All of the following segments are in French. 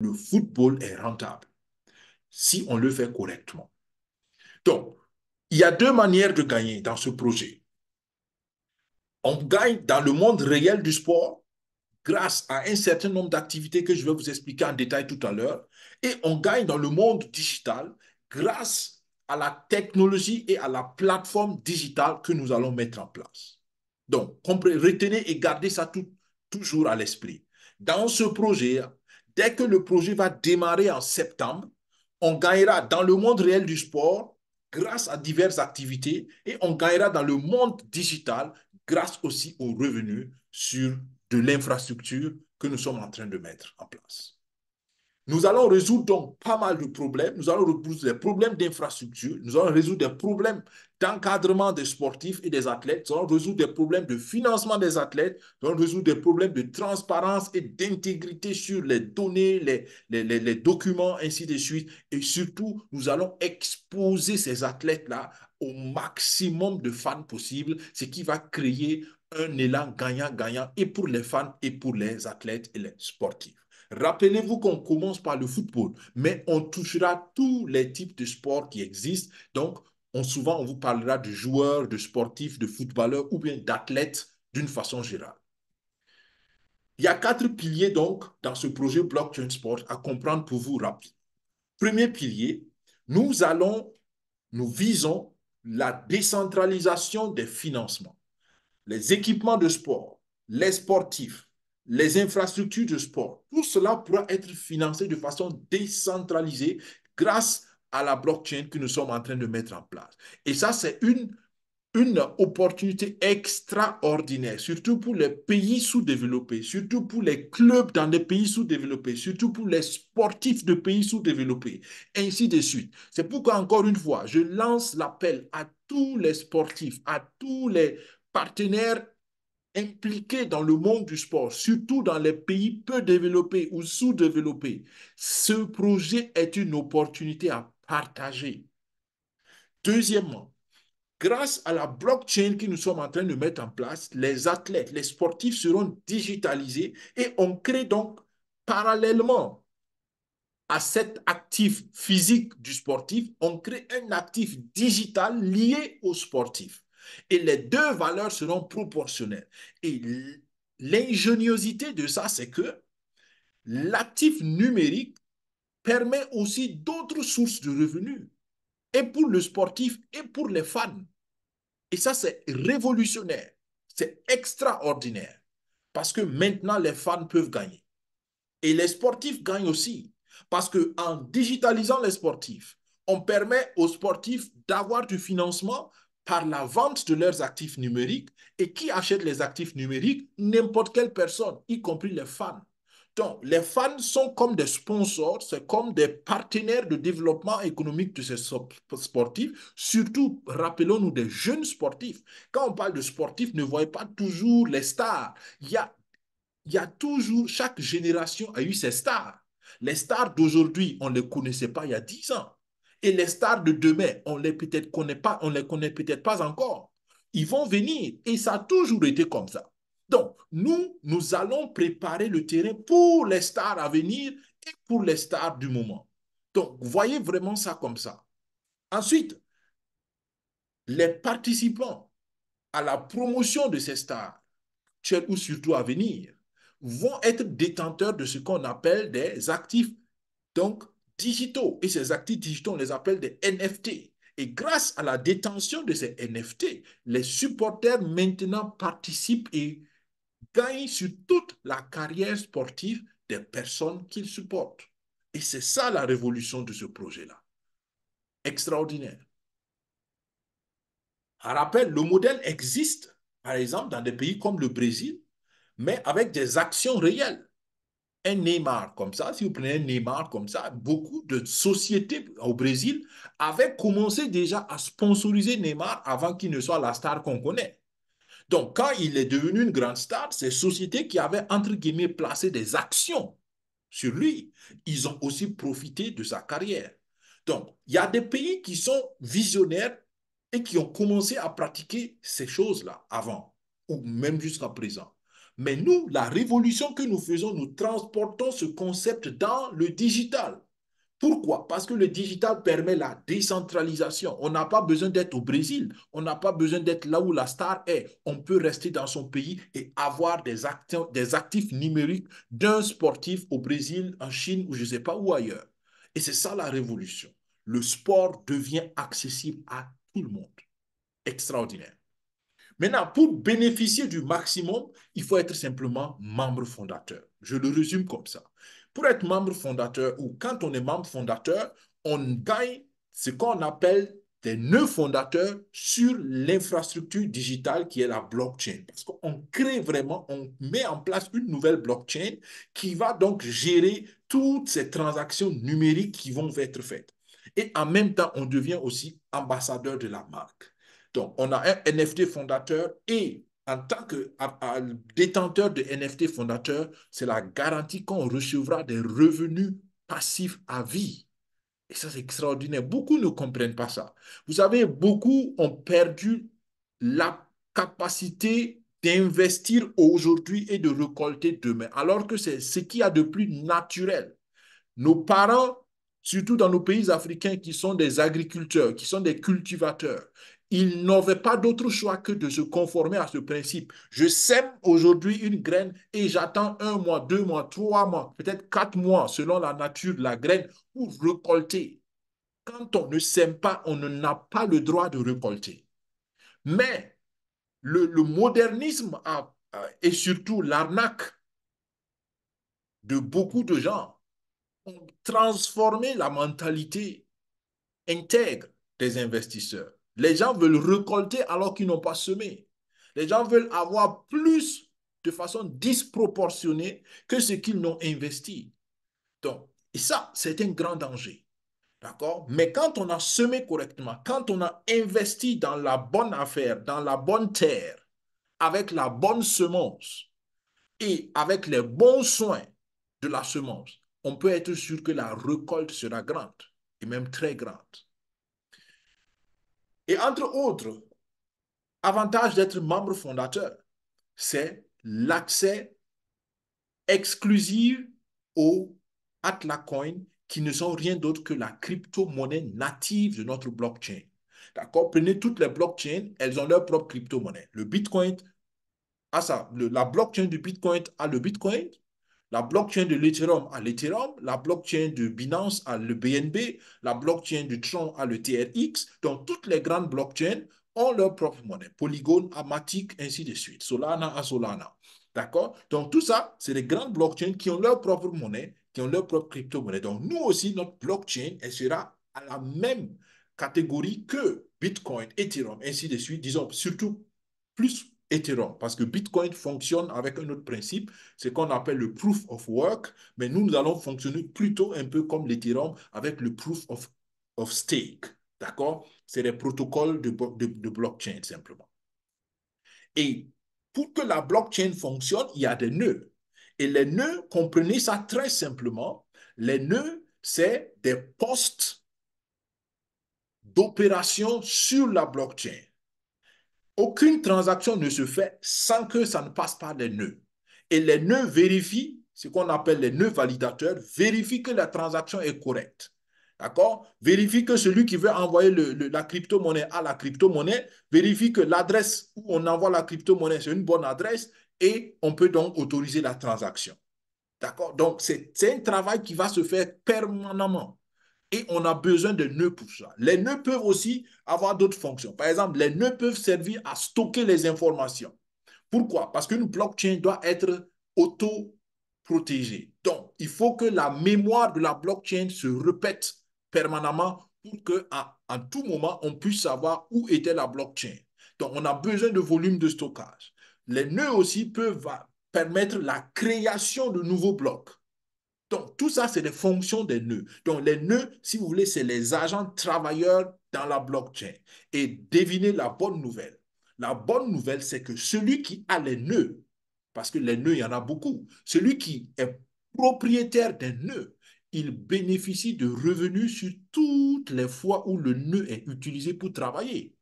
le football est rentable si on le fait correctement. Donc, il y a deux manières de gagner dans ce projet. On gagne dans le monde réel du sport grâce à un certain nombre d'activités que je vais vous expliquer en détail tout à l'heure, et on gagne dans le monde digital grâce à la technologie et à la plateforme digitale que nous allons mettre en place. Donc, retenez et gardez ça toujours à l'esprit. Dans ce projet, dès que le projet va démarrer en septembre, on gagnera dans le monde réel du sport grâce à diverses activités et on gagnera dans le monde digital grâce aussi aux revenus sur de l'infrastructure que nous sommes en train de mettre en place. Nous allons résoudre donc pas mal de problèmes. Nous allons résoudre des problèmes d'infrastructure, nous allons résoudre des problèmes d'encadrement des sportifs et des athlètes, nous allons résoudre des problèmes de financement des athlètes, nous allons résoudre des problèmes de transparence et d'intégrité sur les données, les documents, ainsi de suite. Et surtout, nous allons exposer ces athlètes-là au maximum de fans possible, ce qui va créer un élan gagnant-gagnant et pour les fans et pour les athlètes et les sportifs. Rappelez-vous qu'on commence par le football, mais on touchera tous les types de sports qui existent. Donc, souvent, on vous parlera de joueurs, de sportifs, de footballeurs ou bien d'athlètes d'une façon générale. Il y a quatre piliers donc dans ce projet Blockchain Sport à comprendre pour vous rapide. Premier pilier, nous visons la décentralisation des financements. Les équipements de sport, les sportifs, les infrastructures de sport, tout cela pourra être financé de façon décentralisée grâce à la blockchain que nous sommes en train de mettre en place. Et ça, c'est une opportunité extraordinaire, surtout pour les pays sous-développés, surtout pour les clubs dans les pays sous-développés, surtout pour les sportifs de pays sous-développés, ainsi de suite. C'est pourquoi, encore une fois, je lance l'appel à tous les sportifs, à tous les partenaires impliqués dans le monde du sport, surtout dans les pays peu développés ou sous-développés. Ce projet est une opportunité à partager. Deuxièmement, grâce à la blockchain que nous sommes en train de mettre en place, les athlètes, les sportifs seront digitalisés et on crée donc parallèlement à cet actif physique du sportif, on crée un actif digital lié au sportif. Et les deux valeurs seront proportionnelles. Et l'ingéniosité de ça, c'est que l'actif numérique permet aussi d'autres sources de revenus, et pour le sportif et pour les fans. Et ça, c'est révolutionnaire. C'est extraordinaire. Parce que maintenant, les fans peuvent gagner. Et les sportifs gagnent aussi. Parce qu'en digitalisant les sportifs, on permet aux sportifs d'avoir du financement par la vente de leurs actifs numériques. Et qui achète les actifs numériques? N'importe quelle personne, y compris les fans. Donc, les fans sont comme des sponsors, c'est comme des partenaires de développement économique de ces sportifs, surtout, rappelons-nous, des jeunes sportifs. Quand on parle de sportifs, ne voyez pas toujours les stars. Il y a toujours, chaque génération a eu ses stars. Les stars d'aujourd'hui, on ne les connaissait pas il y a 10 ans. Et les stars de demain, on les peut-être connaît pas, on les connaît peut-être pas encore. Ils vont venir et ça a toujours été comme ça. Donc, nous allons préparer le terrain pour les stars à venir et pour les stars du moment. Donc, voyez vraiment ça comme ça. Ensuite, les participants à la promotion de ces stars, actuelles ou surtout à venir, vont être détenteurs de ce qu'on appelle des actifs donc digitaux. Et ces actifs digitaux, on les appelle des NFT. Et grâce à la détention de ces NFT, les supporters maintenant participent et gagnent sur toute la carrière sportive des personnes qu'ils supportent. Et c'est ça la révolution de ce projet-là. Extraordinaire. On rappelle, le modèle existe, par exemple, dans des pays comme le Brésil, mais avec des actions réelles. Un Neymar comme ça, si vous prenez un Neymar comme ça, beaucoup de sociétés au Brésil avaient commencé déjà à sponsoriser Neymar avant qu'il ne soit la star qu'on connaît. Donc, quand il est devenu une grande star, ces sociétés qui avaient, entre guillemets, placé des actions sur lui, ils ont aussi profité de sa carrière. Donc, il y a des pays qui sont visionnaires et qui ont commencé à pratiquer ces choses-là avant, ou même jusqu'à présent. Mais nous, la révolution que nous faisons, nous transportons ce concept dans le digital. Pourquoi? Parce que le digital permet la décentralisation. On n'a pas besoin d'être au Brésil. On n'a pas besoin d'être là où la star est. On peut rester dans son pays et avoir des actifs numériques d'un sportif au Brésil, en Chine ou je ne sais pas où ailleurs. Et c'est ça la révolution. Le sport devient accessible à tout le monde. Extraordinaire. Maintenant, pour bénéficier du maximum, il faut être simplement membre fondateur. Je le résume comme ça. Pour être membre fondateur ou quand on est membre fondateur, on gagne ce qu'on appelle des nœuds fondateurs sur l'infrastructure digitale qui est la blockchain. Parce qu'on crée vraiment, on met en place une nouvelle blockchain qui va donc gérer toutes ces transactions numériques qui vont être faites. Et en même temps, on devient aussi ambassadeur de la marque. Donc, on a un NFT fondateur et en tant que détenteur de NFT fondateur, c'est la garantie qu'on recevra des revenus passifs à vie. Et ça, c'est extraordinaire. Beaucoup ne comprennent pas ça. Vous savez, beaucoup ont perdu la capacité d'investir aujourd'hui et de récolter demain, alors que c'est ce qu'il y a de plus naturel. Nos parents, surtout dans nos pays africains qui sont des agriculteurs, qui sont des cultivateurs, ils n'avaient pas d'autre choix que de se conformer à ce principe. Je sème aujourd'hui une graine et j'attends 1 mois, 2 mois, 3 mois, peut-être 4 mois, selon la nature de la graine, pour récolter. Quand on ne sème pas, on n'a pas le droit de récolter. Mais le modernisme et surtout l'arnaque de beaucoup de gens ont transformé la mentalité intègre des investisseurs. Les gens veulent récolter alors qu'ils n'ont pas semé. Les gens veulent avoir plus de façon disproportionnée que ce qu'ils n'ont investi. Donc, et ça, c'est un grand danger. D'accord? Mais quand on a semé correctement, quand on a investi dans la bonne affaire, dans la bonne terre, avec la bonne semence et avec les bons soins de la semence, on peut être sûr que la récolte sera grande et même très grande. Et entre autres avantages d'être membre fondateur, c'est l'accès exclusif aux Atlacoin qui ne sont rien d'autre que la crypto-monnaie native de notre blockchain. D'accord? Prenez toutes les blockchains, elles ont leur propre crypto-monnaie. Le Bitcoin a ça. La blockchain du Bitcoin a le Bitcoin. La blockchain de l'Ethereum a l'Ethereum, la blockchain de Binance a le BNB, la blockchain de Tron a le TRX. Donc, toutes les grandes blockchains ont leur propre monnaie. Polygon a Matic, ainsi de suite. Solana a Solana. D'accord? Donc, tout ça, c'est les grandes blockchains qui ont leur propre monnaie, qui ont leur propre crypto-monnaie. Donc, nous aussi, notre blockchain, elle sera à la même catégorie que Bitcoin, Ethereum, ainsi de suite. Disons, surtout plus Ethereum, parce que Bitcoin fonctionne avec un autre principe, c'est qu'on appelle le proof of work, mais nous allons fonctionner plutôt un peu comme l'Ethereum avec le proof of stake. D'accord? C'est des protocoles de blockchain simplement. Et pour que la blockchain fonctionne, il y a des nœuds. Et les nœuds, comprenez ça très simplement, les nœuds, c'est des postes d'opération sur la blockchain. Aucune transaction ne se fait sans que ça ne passe par les nœuds. Et les nœuds vérifient, ce qu'on appelle les nœuds validateurs, vérifient que la transaction est correcte. D'accord? Vérifie que celui qui veut envoyer la crypto-monnaie à la crypto-monnaie, vérifie que l'adresse où on envoie la crypto-monnaie, c'est une bonne adresse et on peut donc autoriser la transaction. D'accord? Donc, c'est un travail qui va se faire permanemment. Et on a besoin de nœuds pour ça. Les nœuds peuvent aussi avoir d'autres fonctions. Par exemple, les nœuds peuvent servir à stocker les informations. Pourquoi? Parce qu'une blockchain doit être auto-protégée. Donc, il faut que la mémoire de la blockchain se répète permanemment pour qu'à tout moment, on puisse savoir où était la blockchain. Donc, on a besoin de volume de stockage. Les nœuds aussi peuvent permettre la création de nouveaux blocs. Donc, tout ça, c'est des fonctions des nœuds. Donc, les nœuds, si vous voulez, c'est les agents travailleurs dans la blockchain. Et devinez la bonne nouvelle. La bonne nouvelle, c'est que celui qui a les nœuds, parce que les nœuds, il y en a beaucoup, celui qui est propriétaire des nœuds, il bénéficie de revenus sur toutes les fois où le nœud est utilisé pour travailler.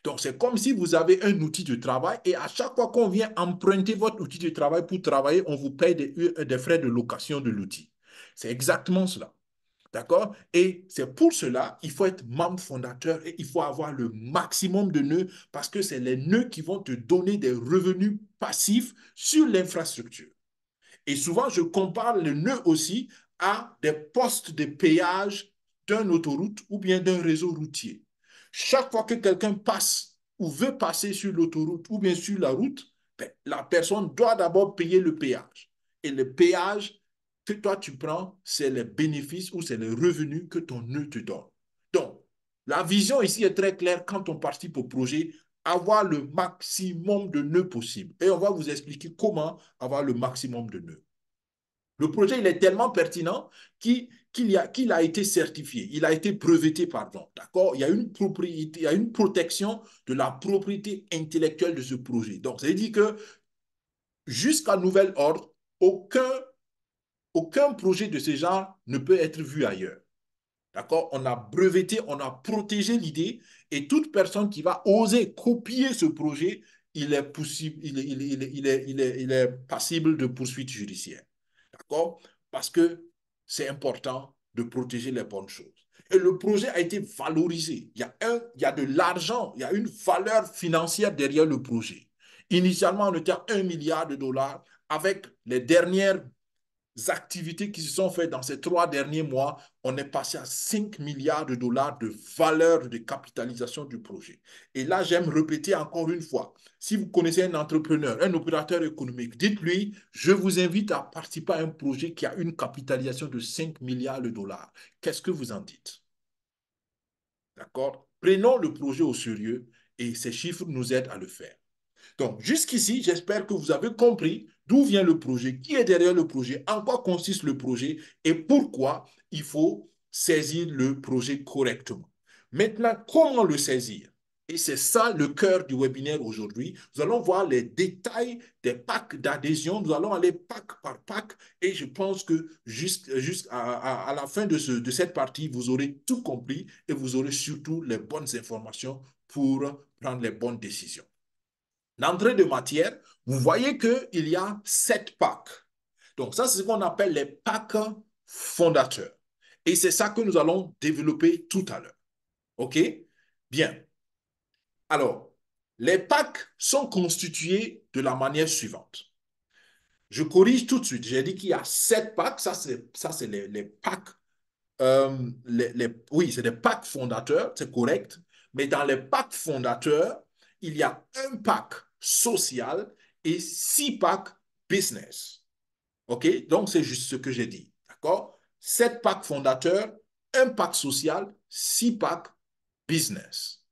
Donc, c'est comme si vous avez un outil de travail et à chaque fois qu'on vient emprunter votre outil de travail pour travailler, on vous paye des frais de location de l'outil. C'est exactement cela. D'accord? Et c'est pour cela qu'il faut être membre fondateur et il faut avoir le maximum de nœuds parce que c'est les nœuds qui vont te donner des revenus passifs sur l'infrastructure. Et souvent, je compare le nœud aussi à des postes de péage d'une autoroute ou bien d'un réseau routier. Chaque fois que quelqu'un passe ou veut passer sur l'autoroute ou bien sur la route, ben, la personne doit d'abord payer le péage. Et le péage que toi tu prends, c'est les bénéfices ou c'est les revenus que ton nœud te donne. Donc, la vision ici est très claire quand on participe au projet, avoir le maximum de nœuds possible. Et on va vous expliquer comment avoir le maximum de nœuds. Le projet, il est tellement pertinent qu'il a été certifié, il a été breveté, pardon. D'accord? Il y a une propriété, il y a une protection de la propriété intellectuelle de ce projet. Donc, ça veut dire que jusqu'à nouvel ordre, aucun projet de ce genre ne peut être vu ailleurs. D'accord? On a breveté, on a protégé l'idée et toute personne qui va oser copier ce projet, il est possible, il est passible de poursuite judiciaire. D'accord? Parce que c'est important de protéger les bonnes choses. Et le projet a été valorisé. Il y a de l'argent, il y a une valeur financière derrière le projet. Initialement, on était à 1 milliard de dollars. Avec les dernières activités qui se sont faites dans ces 3 derniers mois, on est passé à 5 milliards de dollars de valeur de capitalisation du projet. Et là, j'aime répéter encore une fois, si vous connaissez un entrepreneur, un opérateur économique, dites-lui, je vous invite à participer à un projet qui a une capitalisation de 5 milliards de dollars. Qu'est-ce que vous en dites? D'accord? Prenons le projet au sérieux et ces chiffres nous aident à le faire. Donc, jusqu'ici, j'espère que vous avez compris d'où vient le projet, qui est derrière le projet, en quoi consiste le projet et pourquoi il faut saisir le projet correctement. Maintenant, comment le saisir? Et c'est ça le cœur du webinaire aujourd'hui. Nous allons voir les détails des packs d'adhésion. Nous allons aller pack par pack et je pense que jusqu'à la fin de cette partie, vous aurez tout compris et vous aurez surtout les bonnes informations pour prendre les bonnes décisions. L'entrée de matière, vous voyez qu'il y a 7 packs. Donc, ça, c'est ce qu'on appelle les packs fondateurs. Et c'est ça que nous allons développer tout à l'heure. OK? Bien. Alors, les packs sont constitués de la manière suivante. Je corrige tout de suite. J'ai dit qu'il y a 7 packs. Ça, c'est les packs. Oui, c'est des packs fondateurs, c'est correct. Mais dans les packs fondateurs, il y a un pack social et 6 packs business. OK? Donc, c'est juste ce que j'ai dit. D'accord? 7 packs fondateurs, un pack social, 6 packs business.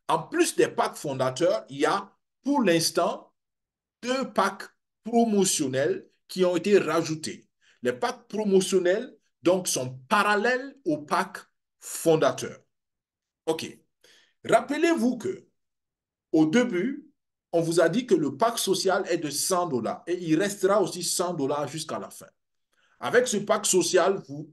En plus des packs fondateurs, il y a pour l'instant 2 packs promotionnels qui ont été rajoutés. Les packs promotionnels, donc, sont parallèles aux packs fondateurs. OK. Rappelez-vous que au début, on vous a dit que le pack social est de 100 dollars et il restera aussi 100 dollars jusqu'à la fin. Avec ce pack social, vous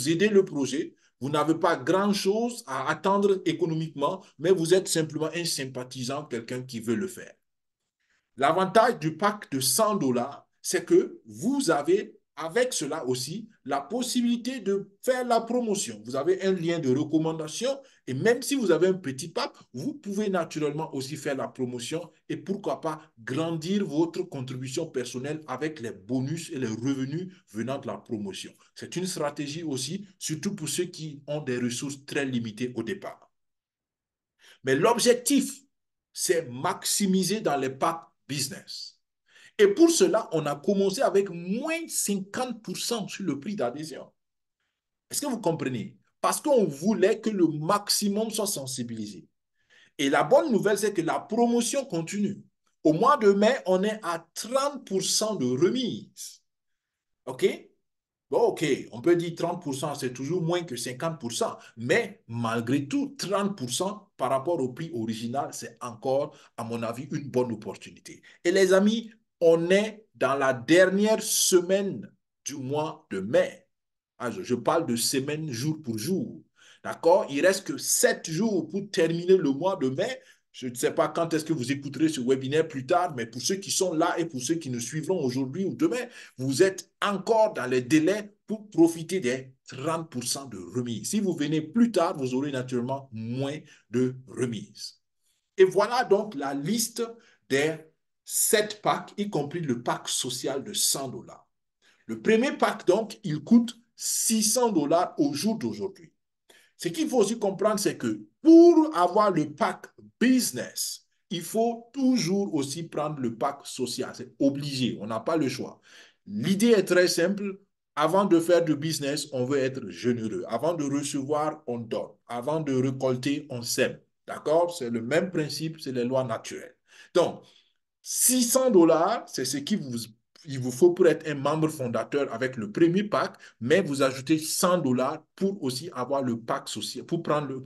aidez le projet. Vous n'avez pas grand-chose à attendre économiquement, mais vous êtes simplement un sympathisant, quelqu'un qui veut le faire. L'avantage du pack de 100 dollars, c'est que vous avez avec cela aussi la possibilité de faire la promotion. Vous avez un lien de recommandation et même si vous avez un petit pack, vous pouvez naturellement aussi faire la promotion et pourquoi pas grandir votre contribution personnelle avec les bonus et les revenus venant de la promotion. C'est une stratégie aussi, surtout pour ceux qui ont des ressources très limitées au départ. Mais l'objectif, c'est maximiser dans les packs business. Et pour cela, on a commencé avec moins 50% sur le prix d'adhésion. Est-ce que vous comprenez? Parce qu'on voulait que le maximum soit sensibilisé. Et la bonne nouvelle, c'est que la promotion continue. Au mois de mai, on est à 30% de remise. OK? Bon, OK, on peut dire 30%, c'est toujours moins que 50%, mais malgré tout, 30% par rapport au prix original, c'est encore, à mon avis, une bonne opportunité. Et les amis, on est dans la dernière semaine du mois de mai. Ah, je parle de semaine jour pour jour. D'accord? Il reste que 7 jours pour terminer le mois de mai. Je ne sais pas quand est-ce que vous écouterez ce webinaire plus tard, mais pour ceux qui sont là et pour ceux qui nous suivront aujourd'hui ou demain, vous êtes encore dans les délais pour profiter des 30% de remise. Si vous venez plus tard, vous aurez naturellement moins de remise. Et voilà donc la liste des 7 packs, y compris le pack social de 100 $. Le premier pack, donc, il coûte 600 $ au jour d'aujourd'hui. Ce qu'il faut aussi comprendre, c'est que pour avoir le pack business, il faut toujours aussi prendre le pack social. C'est obligé, on n'a pas le choix. L'idée est très simple. Avant de faire du business, on veut être généreux. Avant de recevoir, on donne. Avant de récolter, on sème. D'accord? C'est le même principe, c'est les lois naturelles. Donc, 600 $, c'est ce il vous faut pour être un membre fondateur avec le premier pack, mais vous ajoutez 100 $ pour aussi avoir le pack social, pour prendre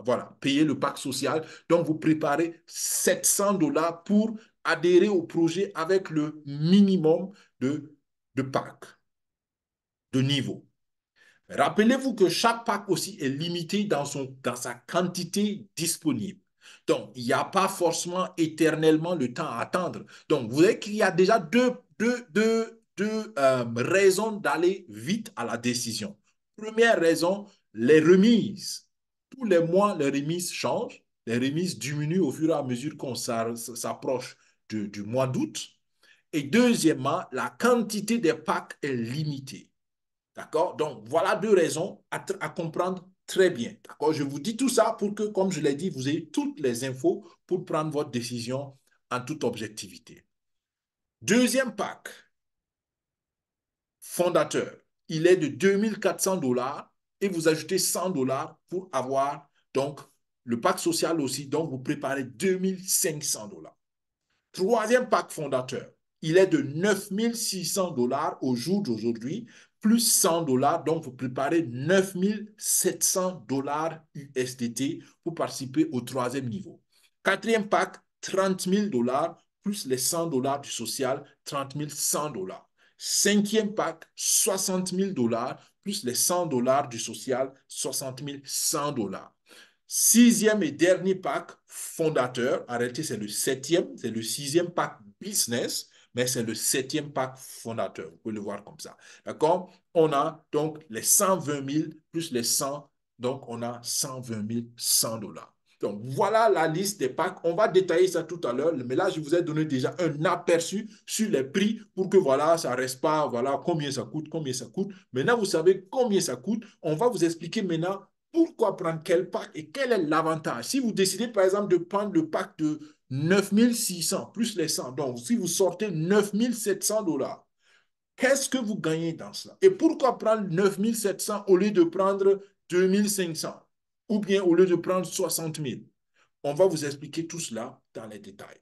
voilà, payer le pack social. Donc, vous préparez 700 $ pour adhérer au projet avec le minimum de pack, de niveau. Rappelez-vous que chaque pack aussi est limité dans sa quantité disponible. Donc, il n'y a pas forcément éternellement le temps à attendre. Donc, vous voyez qu'il y a déjà deux raisons d'aller vite à la décision. Première raison, les remises. Tous les mois, les remises changent. Les remises diminuent au fur et à mesure qu'on s'approche du mois d'août. Et deuxièmement, la quantité des packs est limitée. D'accord? Donc, voilà deux raisons à comprendre très bien. D'accord? Je vous dis tout ça pour que, comme je l'ai dit, vous ayez toutes les infos pour prendre votre décision en toute objectivité. Deuxième pack, fondateur. Il est de 2 400 $ et vous ajoutez 100 $ pour avoir donc le pack social aussi. Donc, vous préparez 2 500 $. Troisième pack fondateur, il est de 9 600 $ au jour d'aujourd'hui, plus 100 $, donc vous préparez 9 700 $ USDT pour participer au troisième niveau. Quatrième pack, 30 000 $ plus les 100 $ du social, 30 100 $. Cinquième pack, 60 000 $ plus les 100 $ du social, 60 100 $. Sixième et dernier pack fondateur, en réalité c'est le septième, c'est le sixième pack business, mais c'est le septième pack fondateur. Vous pouvez le voir comme ça. D'accord? On a donc les 120 000 plus les 100, donc on a 120 100 $. Donc voilà la liste des packs. On va détailler ça tout à l'heure, mais là je vous ai donné déjà un aperçu sur les prix pour que voilà, ça ne reste pas, voilà, combien ça coûte, combien ça coûte. Maintenant vous savez combien ça coûte. On va vous expliquer maintenant pourquoi prendre quel pack et quel est l'avantage. Si vous décidez par exemple de prendre le pack de 9600 plus les 100, donc si vous sortez 9700 $, qu'est-ce que vous gagnez dans cela? Et pourquoi prendre 9700 au lieu de prendre 2500 ou bien au lieu de prendre 60 000? On va vous expliquer tout cela dans les détails.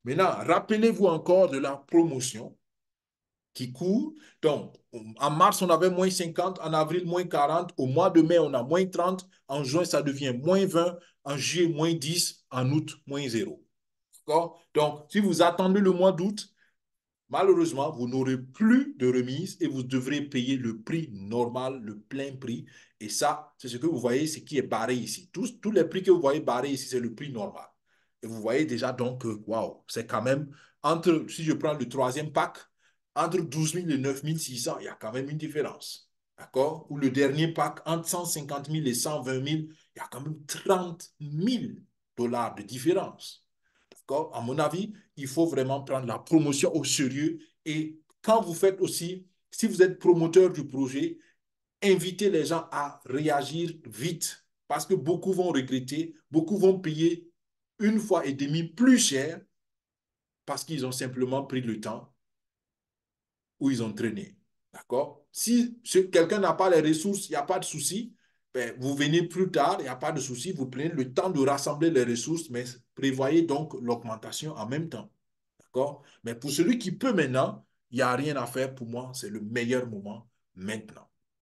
Maintenant, rappelez-vous encore de la promotion qui court. Donc, en mars, on avait moins 50, en avril, moins 40, au mois de mai, on a moins 30, en juin, ça devient moins 20, en juillet, moins 10, en août, moins 0. D'accord? Donc, si vous attendez le mois d'août, malheureusement, vous n'aurez plus de remise et vous devrez payer le prix normal, le plein prix. Et ça, c'est ce que vous voyez, ce qui est barré ici. Tous les prix que vous voyez barrés ici, c'est le prix normal. Et vous voyez déjà donc que, waouh, c'est quand même, entre, si je prends le troisième pack, entre 12 000 et 9 600, il y a quand même une différence. D'accord? Ou le dernier pack, entre 150 000 et 120 000, il y a quand même 30 000 $ de différence. D'accord? À mon avis, il faut vraiment prendre la promotion au sérieux. Et quand vous faites aussi, si vous êtes promoteur du projet, invitez les gens à réagir vite parce que beaucoup vont regretter, beaucoup vont payer une fois et demie plus cher parce qu'ils ont simplement pris le temps ou ils ont traîné. D'accord? Si quelqu'un n'a pas les ressources, il n'y a pas de souci. Ben, vous venez plus tard, il n'y a pas de souci. Vous prenez le temps de rassembler les ressources, mais prévoyez donc l'augmentation en même temps. D'accord? Mais pour celui qui peut maintenant, il n'y a rien à faire pour moi. C'est le meilleur moment maintenant.